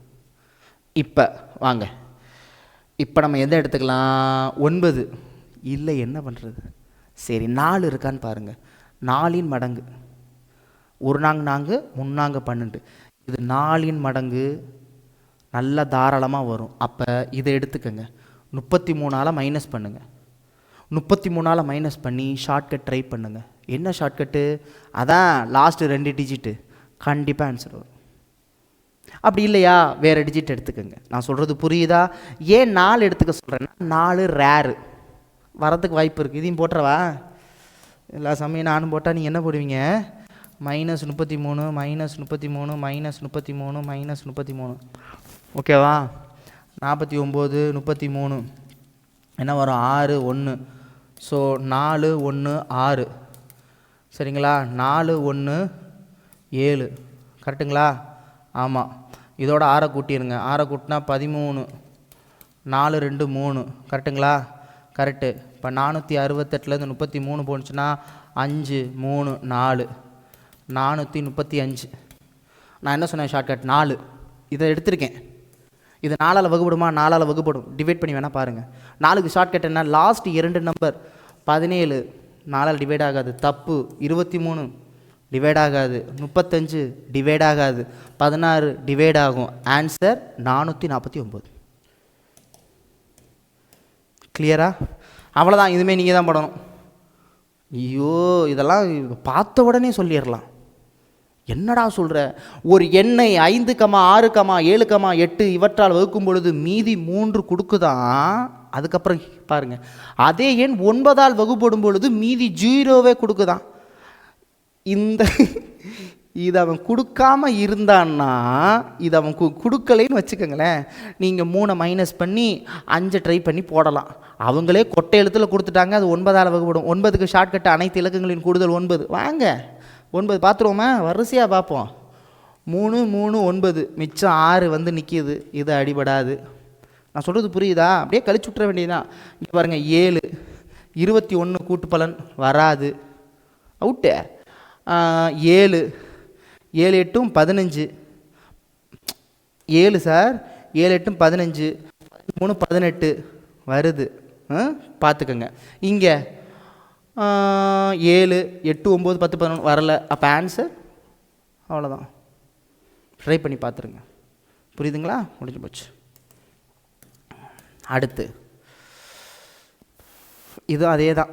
இப்போ வாங்க, இப்போ நம்ம எதை எடுத்துக்கலாம்? 9 இல்லை, என்ன பண்ணுறது? சரி, 4 இருக்கான்னு பாருங்கள். 4 மடங்கு 1 4 3 12. இது 4 மடங்கு நல்லா தாராளமாக வரும். அப்போ இதை எடுத்துக்கங்க. 33ஆல் மைனஸ் பண்ணுங்கள். 33ஆல் மைனஸ் பண்ணி ஷார்ட்கட் ட்ரை பண்ணுங்கள். என்ன ஷார்ட்கட்டு? அதான் லாஸ்ட்டு 2 டிஜிட்டு. கண்டிப்பாக ஆன்சர் வரும். அப்படி இல்லையா வேறு டிஜிட் எடுத்துக்கோங்க. நான் சொல்கிறது புரியுதா? ஏன் 4 எடுத்துக்க சொல்கிறேன்னா 4 ரேரு, வரதுக்கு வாய்ப்பு இருக்குது. இதையும் போட்டுறவா? எல்லா சமயம் நானும் போட்டால் நீங்கள் என்ன போடுவீங்க? -33 -33 -33 -33. ஓகேவா? 49 33 என்ன வரும்? 6 1. ஸோ 4 1 6, சரிங்களா? 4 1 7, கரெக்டுங்களா? ஆமாம். இதோட 6 கூட்டிடுங்க. 6 கூட்டினா 13, 4 2 3, கரெக்டுங்களா? கரெக்டு. இப்போ 468லேருந்து 33 போணுச்சுன்னா 5 3 4 435. நான் என்ன சொன்னேன்? ஷார்ட்கட் 4. இதை எடுத்திருக்கேன். இது 4ஆல் வகுப்படுமா? 4ஆல் வகுப்படும். டிவைட் பண்ணி வேணால் பாருங்கள். 4க்கு ஷார்ட்கட் என்ன? லாஸ்ட் 2 நம்பர் 17 4ஆல் டிவைட் ஆகாது, தப்பு. 23 டிவைட் ஆகாது, 35 டிவைட் ஆகாது, 16 டிவைட் ஆகும். ஆன்சர் 449. கிளியரா? அவ்வளோதான். இதுமே நீங்கள் தான் போடணும். ஐயோ, இதெல்லாம் பார்த்த உடனே சொல்லிடலாம். என்னடா சொல்கிற? ஒரு எண்ணை 5, 6, 7, 8 இவற்றால் வகுக்கும் பொழுது மீதி 3 கொடுக்குதான். அதுக்கப்புறம் பாருங்கள், அதே எண் 9ஆல் வகுப்படும் பொழுது மீதி 0வே கொடுக்குதான். இது அவன் கொடுக்காம இருந்தான்னா, இது அவன் கொடுக்கலைன்னு வச்சுக்கோங்களேன், நீங்கள் 3 மைனஸ் பண்ணி 5 ட்ரை பண்ணி போடலாம். அவங்களே கொட்டை எழுத்தில் கொடுத்துட்டாங்க, அது 9ஆல் வகுப்படும். 9க்கு ஷார்ட்கட் அனைத்து இலக்கங்களின் கூடுதல் 9. வாங்க 9 பார்த்துருவோமா? வரிசையாக பார்ப்போம். 3 3 9, மிச்சம் 6 வந்து நிற்கிது. இது அடிபடாது. நான் சொல்கிறது புரியுதா? அப்படியே கழிச்சு விட்டுற வேண்டியதுதான். இங்கே பாருங்கள், 7 21 கூட்டு பலன் வராது, அவுட்டு. 7 7 8 15, 7 சார், 7 8 15, 3 18 வருது. பார்த்துக்கோங்க. இங்கே 7 8 9 10 11 வரல. அப்போ ஆன்சர் அவ்வளோதான். ட்ரை பண்ணி பார்த்துருங்க. புரியுதுங்களா? முடிஞ்சு போச்சு. அடுத்து இது அதே தான்.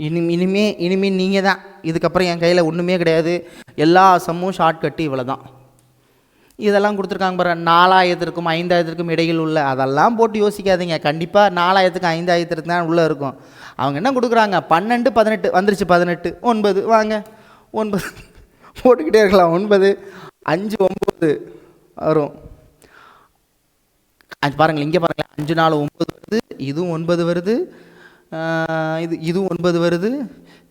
இனிமே நீங்கள் தான். இதுக்கப்புறம் என் கையில் ஒன்றுமே கிடையாது. எல்லா சம்மும் ஷார்ட்கட்டு இவ்வளோ தான். இதெல்லாம் கொடுத்துருக்காங்க பாரு, 4000க்கும் 5000க்கும் இடையில் உள்ள, அதெல்லாம் போட்டு யோசிக்காதீங்க. கண்டிப்பாக 4000க்கும் 5000 தான் உள்ளே இருக்கும். அவங்க என்ன கொடுக்குறாங்க, 12 18 வந்துருச்சு, 18 9 வாங்க 9 போட்டுக்கிட்டே இருக்கலாம். 9 5 9 வரும். பாருங்கள் இங்கே பாருங்கள், 5 4 9 வருது, இதுவும் 9 வருது, இதுவும் 9 வருது,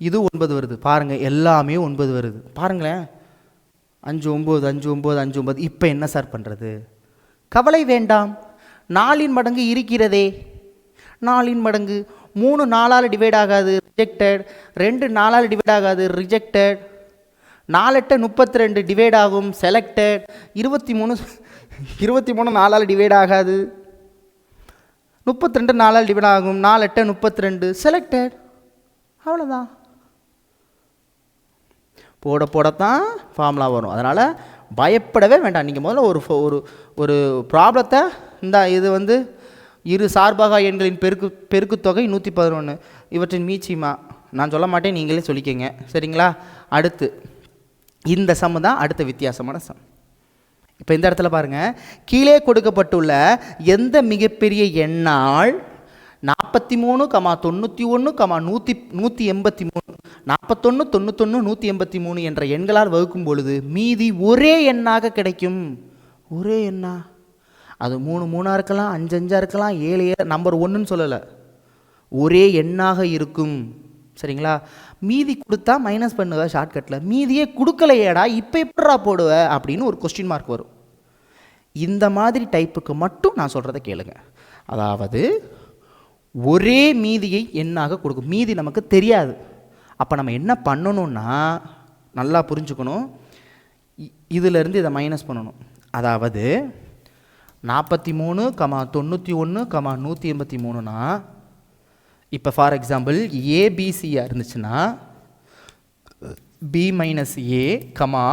இதுவும் 9 வருது. பாருங்கள் எல்லாமே 9 வருது. பாருங்களேன் 5 9 5 9 5 9. இப்போ என்ன சார் பண்ணுறது? கவலை வேண்டாம், 4 மடங்கு இருக்கிறதே. 4 மடங்கு 3 4ஆல் டிவைட் ஆகாது, ரிஜெக்டட். 2 4ஆல் டிவைட் ஆகாது, ரிஜெக்டட். 4 8 32 டிவைட் ஆகும், செலக்டட். 23 4ஆல் டிவைட் ஆகாது, 32 4ஆல் டிவைட் ஆகும், 4 8 32 செலக்டட். அவ்வளோதான். போடத்தான் ஃபார்முலா வரும். அதனால் பயப்படவே வேண்டாம். நீங்கள் முதல்ல ஒரு ஒரு ப்ராப்ளத்தை இது வந்து இரு சார்பாக எண்களின் பெருக்குத்தொகை 111, இவற்றின் மீச்சிமா நான் சொல்ல மாட்டேன், நீங்களே சொல்லிக்கங்க, சரிங்களா? அடுத்து இந்த சம் தான் அடுத்த வித்தியாசமான சம். இப்போ இந்த இடத்துல பாருங்கள், கீழே கொடுக்கப்பட்டுள்ள எந்த மிகப்பெரிய எண்ணால் 43, 91, 183, 41, 91, 183 என்ற எண்களால் வகுக்கும் பொழுது மீதி ஒரே எண்ணாக கிடைக்கும். ஒரே எண்ணா, அது 3 3ஆக இருக்கலாம், 5 5ஆக இருக்கலாம், 7 7 நம்பர் 1ன்னு சொல்லலை, ஒரே எண்ணாக இருக்கும். சரிங்களா? மீதி கொடுத்தா மைனஸ் பண்ணுவ ஷார்ட்கட்டில், மீதியே கொடுக்கலையேடா இப்போ எப்படா போடுவ அப்படின்னு ஒரு கொஸ்டின் மார்க் வரும். இந்த மாதிரி டைப்புக்கு மட்டும் நான் சொல்கிறத கேளுங்க. அதாவது ஒரே மீதியை எண்ணாக கொடுக்கும், மீதி நமக்கு தெரியாது. அப்போ நம்ம என்ன பண்ணணும்னா, நல்லா புரிஞ்சுக்கணும், இதிலேருந்து இதை மைனஸ் பண்ணணும். அதாவது 43, 91, 183னா, இப்போ ஃபார் எக்ஸாம்பிள் ஏபிசியாக இருந்துச்சுன்னா B minus A comma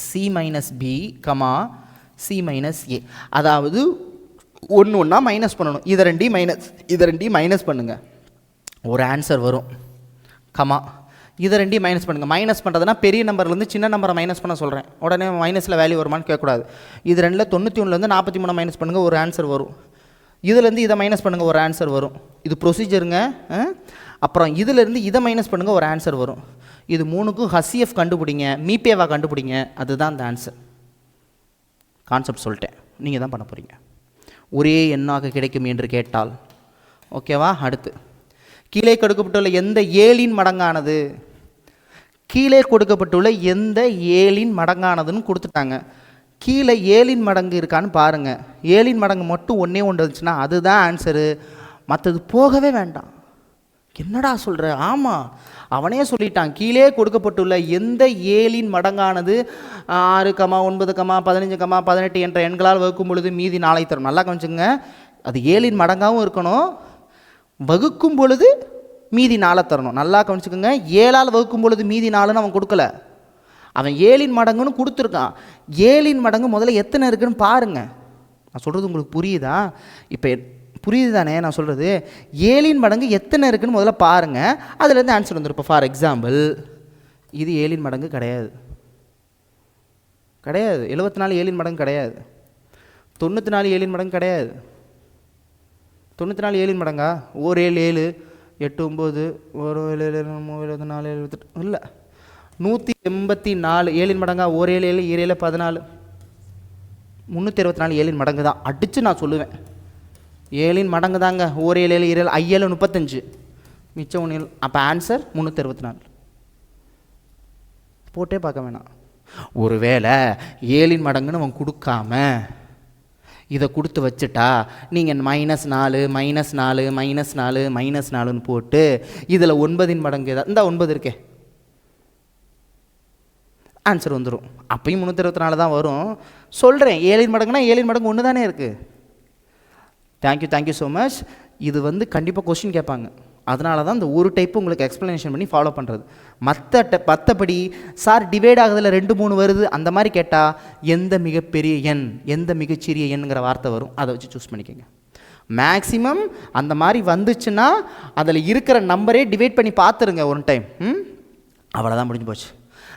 C minus B comma C minus A. அதாவது ஒன்று ஒன்றா மைனஸ் பண்ணணும். இதை ரெண்டையும் மைனஸ் பண்ணுங்கள், ஒரு ஆன்சர் வரும். கமா இதை ரெண்டையும் மைனஸ் பண்ணுங்கள். மைனஸ் பண்ணுறதுனா பெரிய நம்பர்லேருந்து சின்ன நம்பரை மைனஸ் பண்ண சொல்கிறேன். உடனே மைனஸில் வேல்யூ வருமானு கேட்கக்கூடாது. இது ரெண்டில் 91லேருந்து 43 மைனஸ் பண்ணுங்கள், ஒரு ஆன்சர் வரும். இதுலேருந்து இதை மைனஸ் பண்ணுங்கள், ஒரு ஆன்சர் வரும். இது ப்ரொசீஜருங்க. அப்புறம் இதிலேருந்து இதை மைனஸ் பண்ணுங்கள், ஒரு ஆன்சர் வரும். இது 3க்கும் ஹசிஎஃப் கண்டுபிடிங்க, மீபேவா கண்டுபிடிங்க, அதுதான் அந்த ஆன்சர். கான்செப்ட் சொல்லிட்டேன், நீங்கள் தான் பண்ண போகிறீங்க. ஒரே எண்ணாக கிடைக்கும் என்று கேட்டால் ஓகேவா? அடுத்து கீழே கொடுக்கப்பட்டுள்ள எந்த ஏழின் மடங்கானது, கீழே கொடுக்கப்பட்டுள்ள எந்த ஏழின் மடங்கானதுன்னு கொடுத்துட்டாங்க. கீழே ஏழின் மடங்கு இருக்கான்னு பாருங்கள். ஏழின் மடங்கு மட்டும் ஒன்றே ஒன்று இருந்துச்சுன்னா அதுதான் ஆன்சரு, மற்றது போகவே வேண்டாம். என்னடா சொல்கிற? ஆமாம், அவனே சொல்லிட்டான். கீழே கொடுக்கப்பட்டுள்ள எந்த ஏழின் மடங்கானது 6, 9, 15, 18 என்ற எண்களால் வகுக்கும் பொழுது மீதி 4 தரும். நல்லா கவனிச்சுங்க, அது ஏழின் மடங்காகவும் இருக்கணும், வகுக்கும் பொழுது மீதி 4 தரணும். நல்லா கவனிச்சுக்கோங்க, 7ஆல் வகுக்கும் பொழுது மீதி 4ன்னு அவன் கொடுக்கல, அவன் 7இன் மடங்குன்னு கொடுத்துருக்கான். 7இன் மடங்கு முதல்ல எத்தனை இருக்குன்னு பாருங்கள். நான் சொல்கிறது உங்களுக்கு புரியுதா? இப்போ புரியுது தானே நான் சொல்கிறது? 7இன் மடங்கு எத்தனை இருக்குன்னு முதல்ல பாருங்கள், அதுலேருந்து ஆன்சர் வந்துடும். இப்போ ஃபார் எக்ஸாம்பிள் இது 7இன் மடங்கு கிடையாது, 74 7இன் மடங்கு கிடையாது, 94 7இன் மடங்கு கிடையாது. 94 7இன் மடங்கா? 1 7 7 8 9 1 7 24 78 இல்லை, 184 7இன் மடங்கா? 1 7 7 7 14 324 7இன் மடங்கு தான். அடித்து நான் சொல்லுவேன், 7இன் மடங்கு தாங்க. 1 7 7 7 35 மிச்சம் 1. அப்போ ஆன்சர் 364. போட்டே பார்க்க வேணாம். ஒருவேளை 7இன் மடங்குன்னு அவன் கொடுக்காம இதை கொடுத்து வச்சுட்டா நீங்கள் -4 -4 -4 -4ன்னு போட்டு இதில் 9இன் மடங்கு ஏதாவது இந்த 9 இருக்கே ஆன்சர் வந்துடும். அப்பயும் 324 தான் வரும். சொல்கிறேன், 7இன் மடங்குனா 7இன் மடங்கு ஒன்று தானே இருக்குது. Thank you so much. இது வந்து கண்டிப்பாக கொஸ்டின் கேட்பாங்க, அதனால தான் இந்த ஒரு டைப்பு உங்களுக்கு எக்ஸ்ப்ளனேஷன் பண்ணி ஃபாலோ பண்ணுறது. மற்றபடி சார் டிவைட் ஆகுதில் 2 3 வருது அந்த மாதிரி கேட்டால் எந்த மிகப்பெரிய எண் எந்த மிகச்சிறிய எண்ணுங்கிற வார்த்தை வரும், அதை வச்சு சூஸ் பண்ணிக்கோங்க. மேக்ஸிமம் அந்த மாதிரி வந்துச்சுன்னா அதில் இருக்கிற நம்பரே டிவைட் பண்ணி பார்த்துருங்க ஒரு டைம். அவ்வளோதான், முடிஞ்சு போச்சு.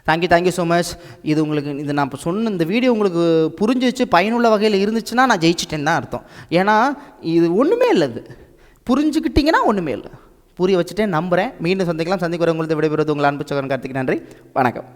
Thank you so much. இது உங்களுக்கு இது நான் இப்போ சொன்ன இந்த வீடியோ உங்களுக்கு புரிஞ்சிச்சு, பயனுள்ள வகையில் இருந்துச்சுன்னா நான் ஜெயிச்சிட்டேன்னு தான் அர்த்தம். ஏன்னா இது ஒன்றுமே இல்லை, இது புரிஞ்சுக்கிட்டிங்கன்னா ஒன்றுமே இல்லை. புரிய வச்சுட்டே நம்புகிறேன். மீண்டும் சந்திக்கலாம். சந்திக்கிற உங்களுக்கு விடைபெறுவது உங்கள் அன்பு சகோதரன் கார்த்திக். நன்றி, வணக்கம்.